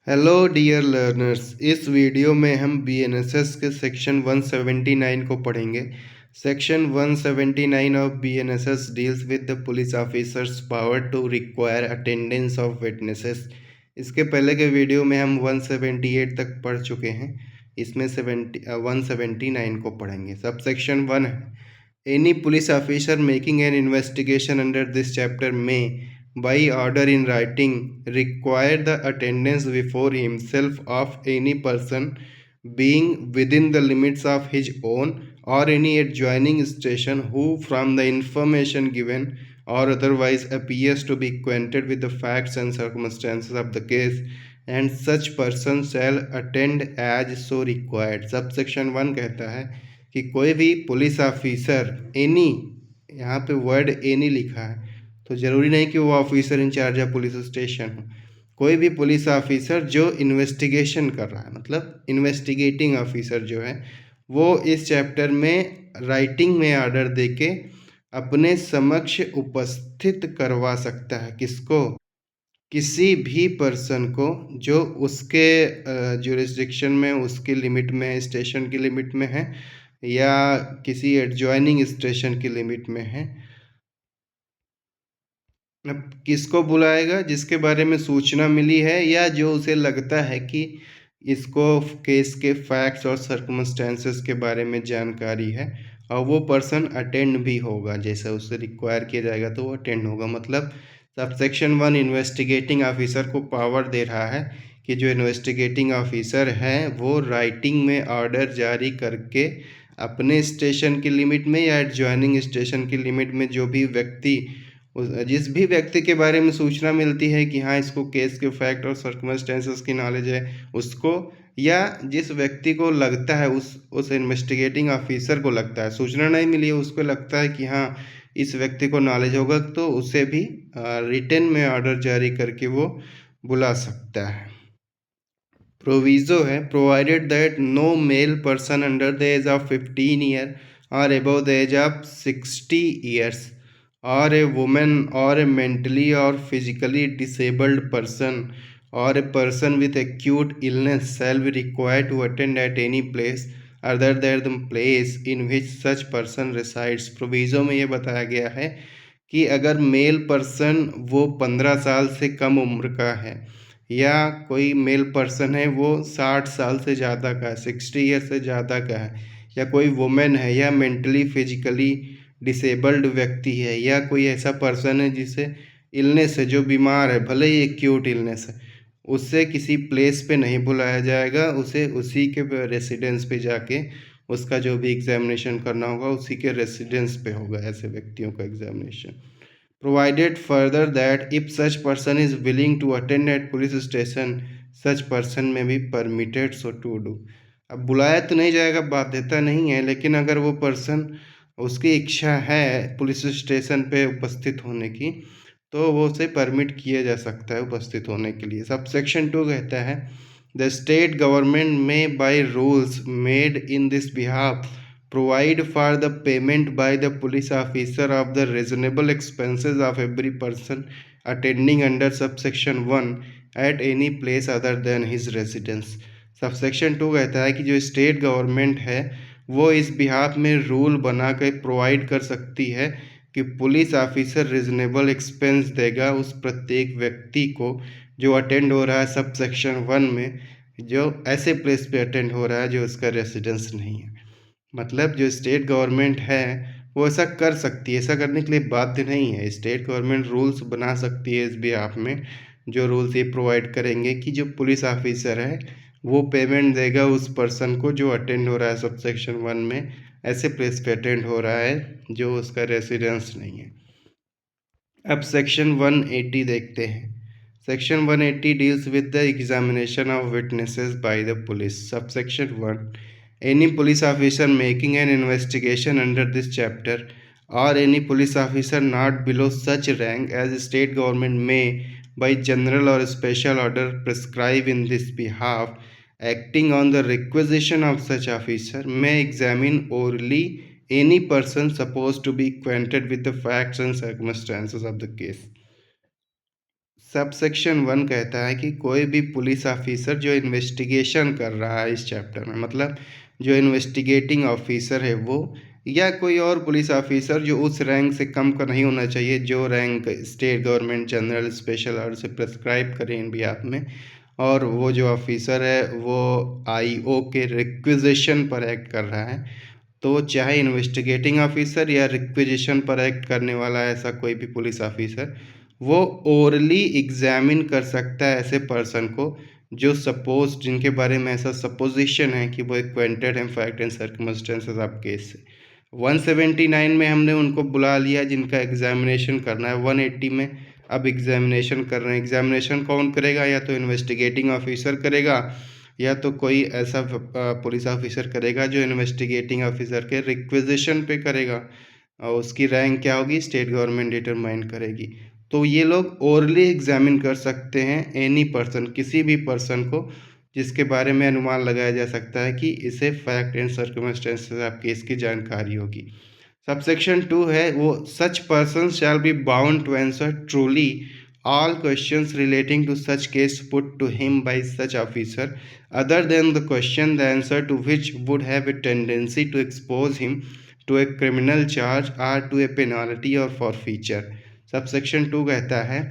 Hello dear learners. इस video में हम बीएनएसएस के सेक्शन 179 को पढ़ेंगे। Section 179 of BNSS deals with the police officer's power to require attendance of witnesses. इसके पहले के वीडियो में हम 178 तक पढ़ चुके हैं। इसमें 179 को पढ़ेंगे। सब सेक्शन 1 है, any police officer making an investigation under this chapter में by order in writing require the attendance before himself of any person being within the limits of his own or any adjoining station who from the information given or otherwise appears to be acquainted with the facts and circumstances of the case, and such person shall attend as so required। Subsection 1 कहता है कि कोई भी police officer any, यहाँ पे word any लिखा है तो ज़रूरी नहीं कि वो ऑफिसर इंचार्ज या पुलिस स्टेशन हो। कोई भी पुलिस ऑफिसर जो इन्वेस्टिगेशन कर रहा है, मतलब इन्वेस्टिगेटिंग ऑफिसर जो है, वो इस चैप्टर में राइटिंग में ऑर्डर देके अपने समक्ष उपस्थित करवा सकता है। किसको? किसी भी पर्सन को जो उसके ज्यूरिसडिक्शन में, उसकी लिमिट में, स्टेशन की लिमिट में है या किसी एडजॉइनिंग स्टेशन की लिमिट में है। अब किसको बुलाएगा? जिसके बारे में सूचना मिली है या जो उसे लगता है कि इसको केस के फैक्ट्स और सर्कमस्टेंसेस के बारे में जानकारी है, और वो पर्सन अटेंड भी होगा। जैसा उससे रिक्वायर किया जाएगा तो वो अटेंड होगा। मतलब सबसेक्शन 1 इन्वेस्टिगेटिंग ऑफिसर को पावर दे रहा है कि जो इन्वेस्टिगेटिंग ऑफिसर है वो राइटिंग में ऑर्डर जारी करके अपने स्टेशन की लिमिट में या एडजॉइनिंग स्टेशन की लिमिट में जो भी व्यक्ति, जिस भी व्यक्ति के बारे में सूचना मिलती है कि हाँ इसको केस के फैक्ट और सर्कमस्टेंसेस की नॉलेज है उसको, या जिस व्यक्ति को लगता है, उस इन्वेस्टिगेटिंग ऑफिसर को लगता है, सूचना नहीं मिली है, उसको लगता है कि हाँ इस व्यक्ति को नॉलेज होगा, तो उसे भी रिटन में ऑर्डर जारी करके वो बुला सकता है। प्रोविजो है, provided that no male person under the age of 15 year और above the age of 60 years or a woman or a mentally or physically disabled person or a person with acute illness shall be required to attend at any place other than the place in which such person resides। Proviso में ये बताया गया है कि अगर male person वो 15 साल से कम उम्र का है, या कोई मेल पर्सन है वो 60 साल से ज़्यादा का है, 60 ईयर से ज़्यादा का है, या कोई वुमेन है, या मेंटली फिजिकली डिसेबल्ड व्यक्ति है, या कोई ऐसा पर्सन है जिसे इलनेस है, जो बीमार है, भले ही एक्यूट इलनेस है, उससे किसी प्लेस पे नहीं बुलाया जाएगा। उसे उसी के रेसिडेंस पे जाके उसका जो भी एग्जामिनेशन करना होगा उसी के रेसिडेंस पे होगा ऐसे व्यक्तियों का examination. Provided further that if such person is willing to attend at police station such person may be permitted so to do. अब बुलाया तो नहीं जाएगा, बाध्यता नहीं है, लेकिन अगर वो पर्सन, उसकी इच्छा है पुलिस स्टेशन पे उपस्थित होने की, तो वो उसे परमिट किया जा सकता है उपस्थित होने के लिए। सब सेक्शन 2 कहता है द स्टेट गवर्नमेंट में by rules made in this behalf provide for the payment by the police officer of the reasonable expenses of every person attending under sub section 1 at any place other than his residence. Sub section 2 कहता है कि जो state government है वो इस behalf में rule बना कर प्रोवाइड कर सकती है कि पुलिस ऑफिसर रिजनेबल एक्सपेंस देगा उस प्रत्येक व्यक्ति को जो अटेंड हो रहा है सब सेक्शन 1 में, जो ऐसे प्लेस पे अटेंड हो रहा है जो उसका रेसिडेंस नहीं है। मतलब जो स्टेट गवर्नमेंट है वो ऐसा कर सकती है, ऐसा करने के लिए बाध्य नहीं है। स्टेट गवर्नमेंट रूल्स बना सकती है इस बिहाफ में, जो रूल्स ये प्रोवाइड करेंगे कि जो पुलिस ऑफिसर है वो पेमेंट देगा उस पर्सन को जो अटेंड हो रहा है सब सेक्शन 1 में, ऐसे प्लेस पे अटेंड हो रहा है जो उसका रेसिडेंस नहीं है। अब सेक्शन 180 देखते हैं। Section 180 deals with the examination of witnesses by the police. Sub section 1, any police officer making an investigation under this chapter or any police officer not below such rank as state government may by general or special order prescribe in this behalf acting on the requisition of such officer may examine orally any person supposed to be acquainted with the facts and circumstances of the case। Sub section 1 कहता है कि कोई भी police officer जो investigation कर रहा है इस चैप्टर में, मतलब जो इन्वेस्टिगेटिंग ऑफिसर है वो, या कोई और पुलिस ऑफिसर जो उस रैंक से कम का नहीं होना चाहिए जो rank state government general special और से प्रेस्क्राइब करें इन बिहाफ में, और वो जो ऑफिसर है वो आईओ के रिक्विजिशन पर एक्ट कर रहा है, तो चाहे इन्वेस्टिगेटिंग ऑफिसर या रिक्विजिशन पर एक्ट करने वाला ऐसा कोई भी पुलिस ऑफिसर, वो ओरली एग्जामिन कर सकता है ऐसे पर्सन को जो सपोज जिनके बारे में ऐसा सपोजिशन है कि वो एक्वेंटेड है fact and circumstances of case से। 179 में हमने उनको बुला लिया जिनका एग्जामिनेशन करना है, 180 में अब एग्जामिनेशन कर रहे हैं। एग्जामिनेशन कौन करेगा? या तो इन्वेस्टिगेटिंग ऑफिसर करेगा या तो कोई ऐसा पुलिस ऑफिसर करेगा जो इन्वेस्टिगेटिंग ऑफिसर के रिक्विजिशन पे करेगा, और उसकी रैंक क्या होगी स्टेट गवर्नमेंट डिटरमाइन करेगी। तो ये लोग ओरली एग्जामिन कर सकते हैं एनी पर्सन, किसी भी पर्सन को जिसके बारे में अनुमान लगाया जा सकता है कि इसे fact and circumstances of case की जानकारी होगी। सबसेक्शन 2 है वो, such person shall be bound to answer truly all questions relating to such case put to him by such officer other than the question the answer to which would have a tendency to expose him to a criminal charge or to a penalty or forfeiture। Subsection 2 कहता है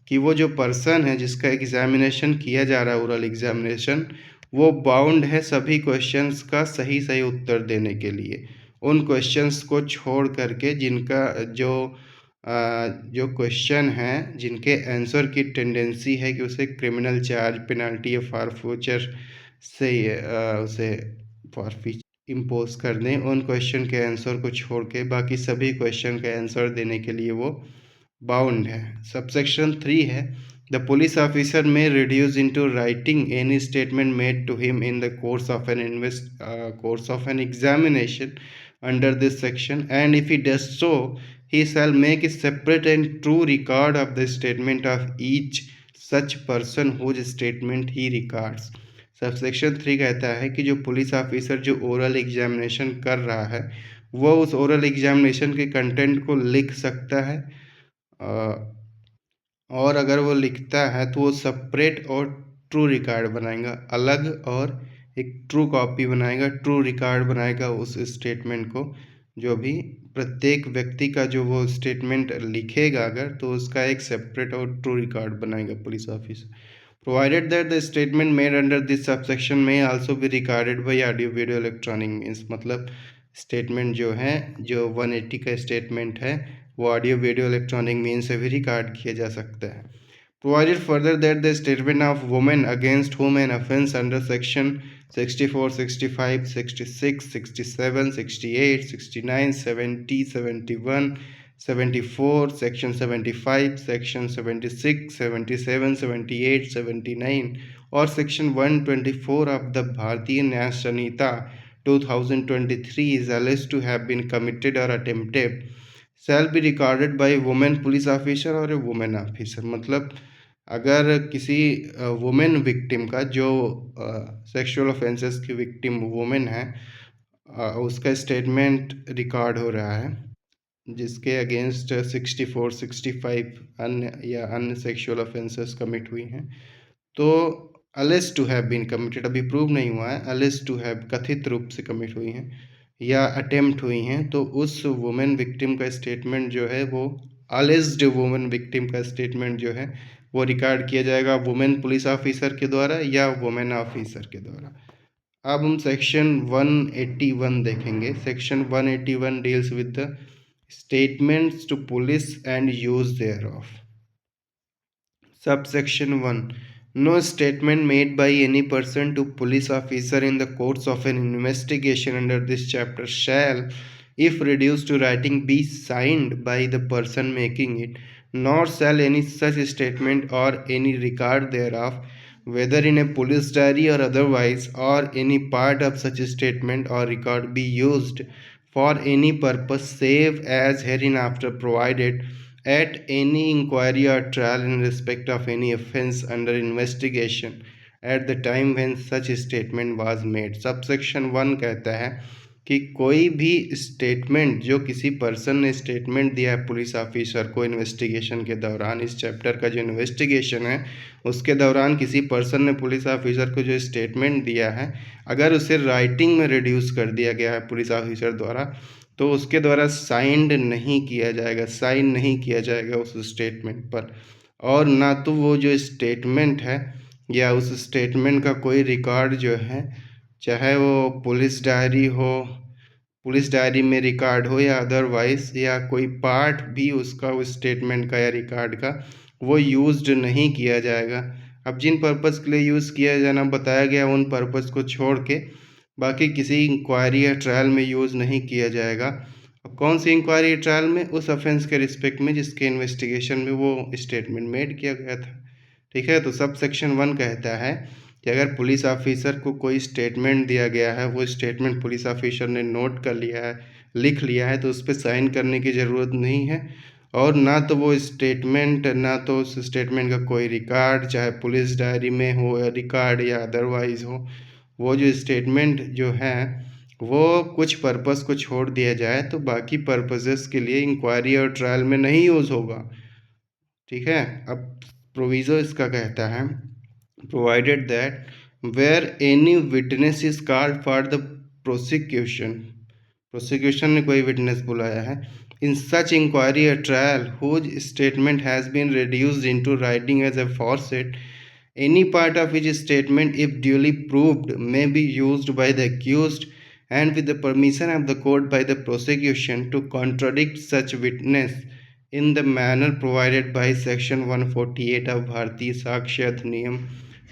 कि वो जो person है जिसका examination किया जा रहा है ओरल एग्जामिनेशन, वो बाउंड है सभी क्वेश्चंस का सही सही उत्तर देने के लिए, उन क्वेश्चंस को छोड़ करके जिनका जो क्वेश्चन हैं जिनके आंसर की टेंडेंसी है कि उसे क्रिमिनल चार्ज, पेनल्टी या फॉरफीचर से उसे फॉरफीचर इम्पोज कर दें, उन क्वेश्चन के आंसर को छोड़ के बाकी सभी क्वेश्चन के आंसर देने के लिए वो बाउंड है। सबसेक्शन 3 है, the police officer may reduce into writing any statement made to him in the course of an examination under this section, and if he does so he shall make a separate and true record of the statement of each such person whose statement he records। Subsection 3 कहता है कि जो police officer जो oral examination कर रहा है वो उस ओरल एग्जामिनेशन के कंटेंट को लिख सकता है, और अगर वो लिखता है तो वो सेपरेट और ट्रू रिकॉर्ड बनाएगा, अलग और एक ट्रू कॉपी बनाएगा, ट्रू रिकॉर्ड बनाएगा उस स्टेटमेंट को, जो भी प्रत्येक व्यक्ति का जो वो स्टेटमेंट लिखेगा अगर, तो उसका एक सेपरेट और ट्रू रिकॉर्ड बनाएगा police officer. Provided that the statement made under this subsection में also be recorded by audio video electronic means, मतलब स्टेटमेंट जो है जो 180 का स्टेटमेंट है वो ऑडियो वीडियो इलेक्ट्रॉनिक मीन्स से भी रिकॉर्ड किया जा सकता है। Provided further that the statement of women against whom an offence under section 64, 65, 66, 67, 68, 69, 70, 71, 74, section 75, section 76, 77, 78, 79 और section 124 of the Bharatiya न्याय संहिता 2023 is alleged to have been committed or attempted shall be recorded by a woman police officer or a woman officer। मतलब अगर किसी women victim का जो sexual offences की victim women है उसका स्टेटमेंट रिकॉर्ड हो रहा है जिसके अगेंस्ट 64, 65 अन्य या अन्य सेक्सुअल ऑफेंसेस कमिट हुई हैं, तो alleged to have been committed, अभी प्रूव नहीं हुआ है, अलेज टू हैव कथित रूप से कमिट हुई हैं या अटेम्प्ट हुई हैं, तो उस वुमेन विक्टिम का स्टेटमेंट जो है वो अलेज्ड वुमेन विक्टिम का स्टेटमेंट जो है वो रिकॉर्ड किया जाएगा वुमेन पुलिस ऑफिसर के द्वारा या वुमेन ऑफिसर के द्वारा। अब हम सेक्शन 181 देखेंगे। Section 181 deals with the statements to police and use thereof. Subsection 1. No statement made by any person to police officer in the course of an investigation under this chapter shall, if reduced to writing, be signed by the person making it, nor shall any such statement or any record thereof, whether in a police diary or otherwise, or any part of such statement or record be used for any purpose save as hereinafter provided at any inquiry or trial in respect of any offence under investigation at the time when such statement was made। Subsection 1 कहता है कि कोई भी statement जो किसी person ने statement दिया है पुलिस ऑफिसर को इन्वेस्टिगेशन के दौरान, इस चैप्टर का जो इन्वेस्टिगेशन है उसके दौरान किसी पर्सन ने पुलिस ऑफिसर को जो स्टेटमेंट दिया है, अगर उसे राइटिंग में रिड्यूस कर दिया गया है पुलिस ऑफिसर द्वारा, तो उसके द्वारा साइंड नहीं किया जाएगा, साइन नहीं किया जाएगा उस स्टेटमेंट पर। और ना तो वो जो स्टेटमेंट है या उस स्टेटमेंट का कोई रिकॉर्ड जो है, चाहे वो पुलिस डायरी में रिकॉर्ड हो या अदरवाइज या कोई पार्ट भी उसका उस स्टेटमेंट का या रिकॉर्ड का, वो यूज्ड नहीं किया जाएगा। अब जिन पर्पज़ के लिए यूज़ किया जाना बताया गया उन पर्पज़ को छोड़ के बाकी किसी इंक्वायरी या ट्रायल में यूज़ नहीं किया जाएगा। कौन सी इंक्वायरी ट्रायल में? उस ऑफेंस के रिस्पेक्ट में जिसके इन्वेस्टिगेशन में वो स्टेटमेंट मेड किया गया था। ठीक है, तो सब सेक्शन 1 कहता है कि अगर पुलिस ऑफिसर को कोई स्टेटमेंट दिया गया है, वो स्टेटमेंट पुलिस ऑफिसर ने नोट कर लिया है, लिख लिया है, तो उस पर साइन करने की ज़रूरत नहीं है। और ना तो वो स्टेटमेंट, ना तो उस स्टेटमेंट का कोई रिकॉर्ड, चाहे पुलिस डायरी में हो या रिकॉर्ड या अदरवाइज हो, वो जो स्टेटमेंट जो है वो कुछ पर्पस को छोड़ दिया जाए तो बाकी पर्पसेस के लिए इंक्वायरी और ट्रायल में नहीं यूज़ होगा। ठीक है, अब प्रोविज़ो इसका कहता है provided that where any witness is called for the prosecution ने कोई विटनेस बुलाया है, in such inquiry or trial whose statement has been reduced into writing as a falsehood, any part of which statement if duly proved may be used by the accused and with the permission of the court by the prosecution to contradict such witness in the manner provided by section 148 of Bharatiya Sakshya Adhiniyam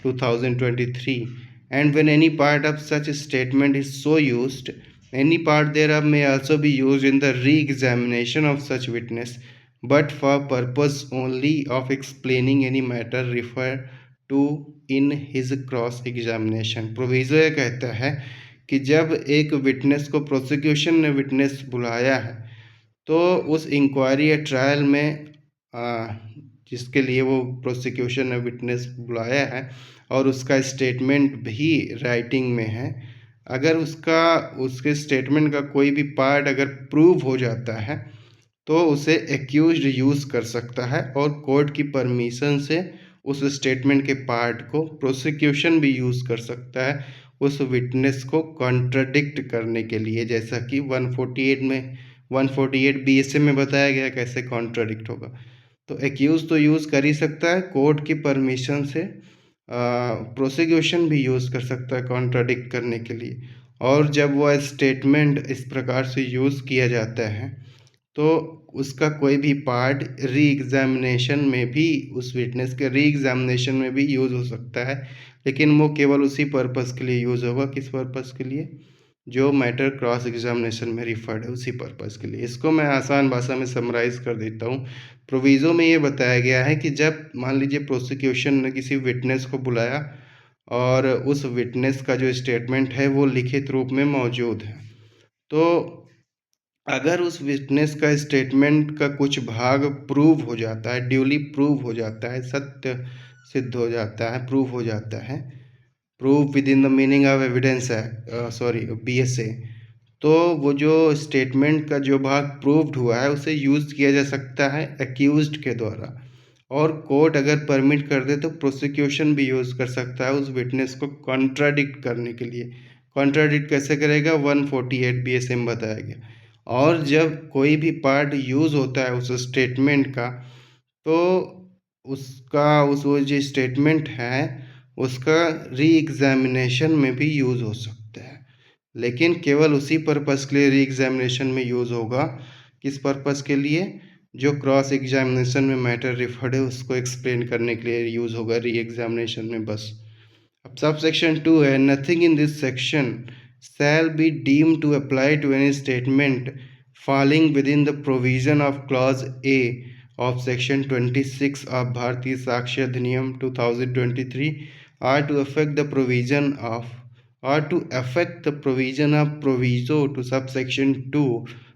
2023, and when any part of such a statement is so used, any part thereof may also be used in the re-examination of such witness, but for purpose only of explaining any matter referred to in his cross examination। Proviso ये कहता है कि जब एक witness को prosecution ने witness बुलाया है तो उस इंक्वायरी या ट्रायल में जिसके लिए वो प्रोसिक्यूशन ने विटनेस बुलाया है और उसका स्टेटमेंट भी राइटिंग में है, अगर उसके स्टेटमेंट का कोई भी पार्ट अगर प्रूव हो जाता है तो उसे एक्यूज्ड यूज़ कर सकता है और कोर्ट की परमिशन से उस स्टेटमेंट के पार्ट को प्रोसिक्यूशन भी यूज़ कर सकता है उस विटनेस को कॉन्ट्रडिक्ट करने के लिए, जैसा कि 148 BSA में बताया गया कैसे कॉन्ट्रडिक्ट होगा। तो एक्यूज तो यूज़ कर ही सकता है, कोर्ट की परमिशन से प्रोसिक्यूशन भी यूज़ कर सकता है कॉन्ट्रडिक्ट करने के लिए। और जब वह स्टेटमेंट इस प्रकार से यूज़ किया जाता है तो उसका कोई भी पार्ट री एग्जामिनेशन में भी, उस विटनेस के री एग्जामिनेशन में भी यूज़ हो सकता है, लेकिन वो केवल उसी पर्पज़ के लिए यूज़ होगा। किस पर्पज़ के लिए? जो मैटर क्रॉस एग्जामिनेशन में रिफर्ड है उसी पर्पज़ के लिए। इसको मैं आसान भाषा में समराइज़ कर देता हूँ। प्रोविज़ो में ये बताया गया है कि जब मान लीजिए प्रोसिक्यूशन ने किसी विटनेस को बुलाया और उस विटनेस का जो स्टेटमेंट है वो लिखित रूप में मौजूद है, तो अगर उस विटनेस का स्टेटमेंट का कुछ भाग प्रूव हो जाता है, ड्यूली प्रूव हो जाता है, सत्य सिद्ध हो जाता है, प्रूव हो जाता है, prove with in the meaning of evidence है, सॉरी BSA, तो वो जो स्टेटमेंट का जो भाग प्रूव्ड हुआ है उसे यूज़ किया जा सकता है एक्यूज्ड के द्वारा, और कोर्ट अगर परमिट कर दे तो प्रोसिक्यूशन भी यूज़ कर सकता है उस विटनेस को कॉन्ट्राडिक्ट करने के लिए। कॉन्ट्राडिक्ट कैसे करेगा? 148 BSA में बताया गया। और जब कोई भी पार्ट यूज़ होता है उस स्टेटमेंट का, तो वो जो स्टेटमेंट है उसका री एग्जामिनेशन में भी यूज़ हो सकता है, लेकिन केवल उसी पर्पज़ के लिए री एग्जामिनेशन में यूज़ होगा। किस पर्पज़ के लिए? जो क्रॉस एग्जामिनेशन में मैटर रिफर्ड है उसको एक्सप्लेन करने के लिए यूज़ होगा री एग्जामिनेशन में, बस। अब सब सेक्शन 2 है, nothing in this section shall be deemed to apply to any statement falling within the provision of clause A of section 26 of Bharatiya Sakshya Adhiniyam 2023 or to affect the provision of proviso to subsection 2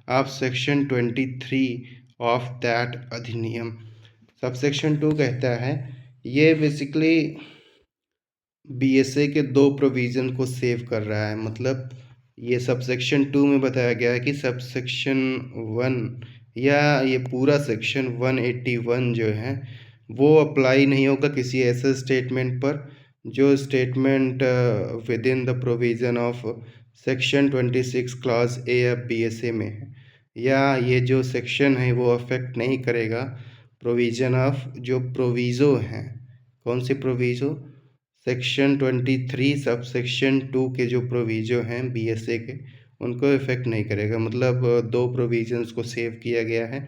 of section 23 of that अधिनियम। Subsection 2 कहता है, ये basically BSA के 2 provision को save कर रहा है, मतलब ये सबसेक्शन 2 में बताया गया है कि सबसेक्शन 1 या ये पूरा सेक्शन 181 जो है वो अप्लाई नहीं होगा किसी ऐसे स्टेटमेंट पर जो statement with in the provision of section 26 class ए या BSA में है, या ये जो सेक्शन है वो अफेक्ट नहीं करेगा प्रोविज़न ऑफ जो प्रोविज़ो हैं। कौन सी प्रोविज़ो? सेक्शन 23 सब सेक्शन 2 के जो प्रोविज़ो हैं BSA के, उनको इफ़ेक्ट नहीं करेगा। मतलब दो प्रोविज़न्स को सेव किया गया है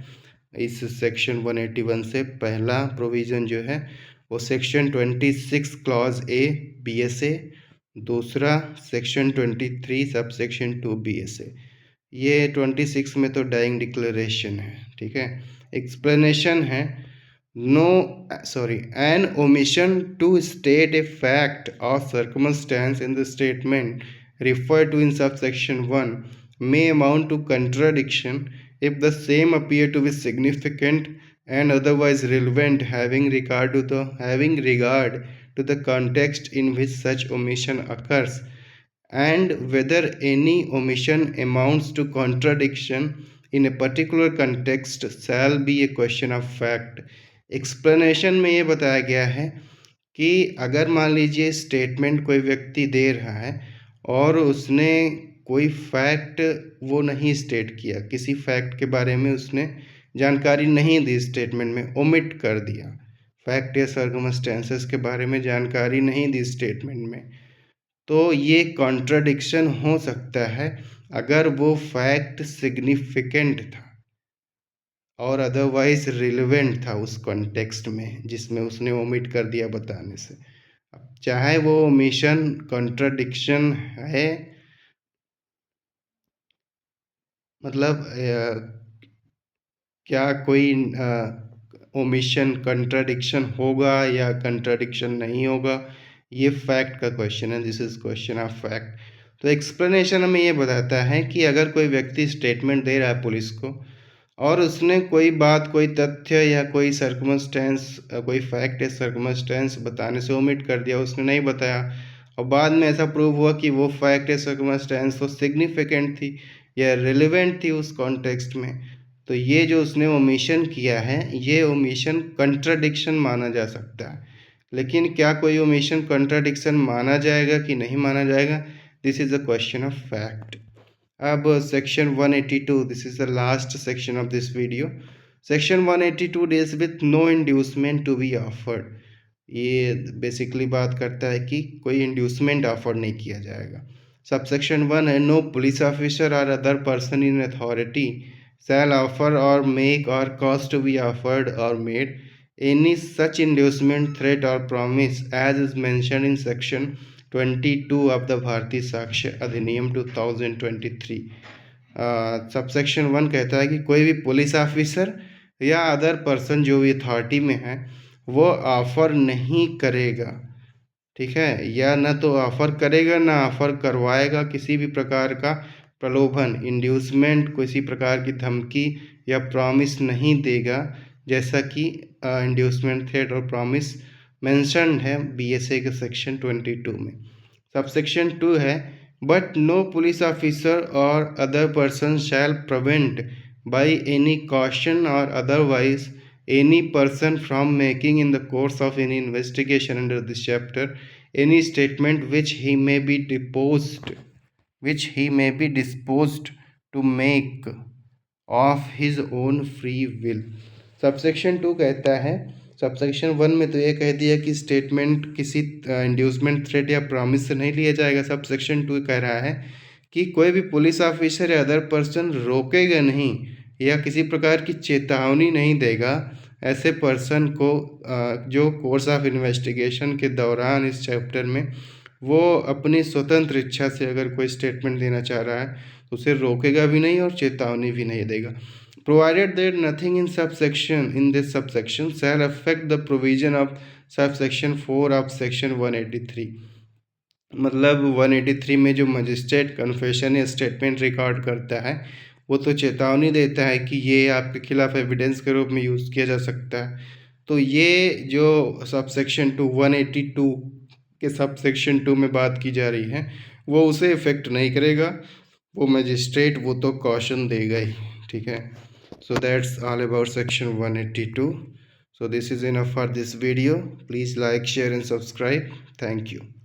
इस सेक्शन 181 से। पहला प्रोविज़न जो है वो सेक्शन 26 क्लॉज ए BSA, दूसरा सेक्शन 23 सब सेक्शन 2 BSA। ये 26 में तो डाइंग डिक्लेरेशन है, ठीक है। एक्सप्लेनेशन है an omission to state a fact or circumstance in the statement referred to in subsection 1 may amount to contradiction if the same appear to be significant and otherwise relevant having regard to the context in which such omission occurs, and whether any omission amounts to contradiction in a particular context shall be a question of fact। Explanation में ये बताया गया है कि अगर मान लीजिए statement कोई व्यक्ति दे रहा है और उसने कोई फैक्ट वो नहीं स्टेट किया, किसी फैक्ट के बारे में उसने जानकारी नहीं दी, स्टेटमेंट में ओमिट कर दिया, फैक्ट या सर्कमस्टेंसेस के बारे में जानकारी नहीं दी स्टेटमेंट में, तो ये कॉन्ट्रडिक्शन हो सकता है अगर वो फैक्ट सिग्निफिकेंट था और अदरवाइज रिलेवेंट था उस कॉन्टेक्स्ट में जिसमें उसने ओमिट कर दिया बताने से। अब चाहे वो ओमिशन कॉन्ट्रडिक्शन है, मतलब क्या कोई ओमिशन कंट्राडिक्शन होगा या कंट्राडिक्शन नहीं होगा, ये फैक्ट का क्वेश्चन है। This is question of fact. तो एक्सप्लेनेशन हमें ये बताता है कि अगर कोई व्यक्ति स्टेटमेंट दे रहा है पुलिस को और उसने कोई बात, कोई तथ्य या कोई सर्कमस्टेंस, कोई फैक्ट या सर्कमस्टेंस बताने से ओमिट कर दिया, उसने नहीं बताया, और बाद में ऐसा प्रूव हुआ कि वो फैक्ट या सर्कमस्टेंस तो सिग्निफिकेंट थी या रिलेवेंट थी उस कॉन्टेक्स्ट में, तो ये जो उसने ओमिशन किया है ये ओमिशन कंट्राडिक्शन माना जा सकता है। लेकिन क्या कोई ओमिशन कंट्राडिक्शन माना जाएगा कि नहीं माना जाएगा, this is a question of fact. अब section 182, this is the last section of this video. Section 182 deals with no inducement to be offered. ये बेसिकली बात करता है कि कोई इंड्यूसमेंट ऑफर नहीं किया जाएगा। सबसेक्शन 1 है नो पुलिस ऑफिसर और other person in authority shall offer or make or cause to be offered or made any such inducement, threat or promise as is mentioned in section 22 of the भारतीय साक्ष्य अधिनियम 2023। Subsection 1 कहता है कि कोई भी police officer या other person जो भी अथॉरिटी में है वो ऑफर नहीं करेगा, ठीक है, या ना तो ऑफर करेगा ना ऑफर करवाएगा किसी भी प्रकार का प्रलोभन, इंड्यूसमेंट, किसी प्रकार की धमकी या प्रॉमिस नहीं देगा, जैसा कि इंड्यूसमेंट, थ्रेट और प्रॉमिस मेंशन्ड है BSA के सेक्शन 22 में। सबसेक्शन 2 है बट नो पुलिस ऑफिसर और other person shall prevent by any caution और otherwise any person from making in the course of any investigation under this chapter any statement which he may be disposed to make of his own free will। Subsection 2 कहता है, subsection 1 में तो ये कह दिया कि statement किसी inducement, threat या प्रॉमिस से नहीं लिया जाएगा। सबसेक्शन 2 कह रहा है कि कोई भी पुलिस ऑफिसर या अदर पर्सन रोकेगा नहीं या किसी प्रकार की चेतावनी नहीं देगा ऐसे पर्सन को जो कोर्स ऑफ इन्वेस्टिगेशन के दौरान इस चैप्टर में वो अपनी स्वतंत्र इच्छा से अगर कोई स्टेटमेंट देना चाह रहा है तो उसे रोकेगा भी नहीं और चेतावनी भी नहीं देगा। Provided that nothing in this subsection shall affect the provision of subsection 4 of section 183। मतलब 183 में जो मजिस्ट्रेट कन्फेशन या स्टेटमेंट रिकॉर्ड करता है वो तो चेतावनी देता है कि ये आपके खिलाफ एविडेंस के रूप में यूज़ किया जा सकता है। तो ये जो सबसेक्शन 2 182 के सबसेक्शन 2 में बात की जा रही है वो उसे इफ़ेक्ट नहीं करेगा, वो मजिस्ट्रेट वो तो कॉशन देगा ही, ठीक है। So that's all about section 182. So this is enough for this video. Please like, share and subscribe. Thank you.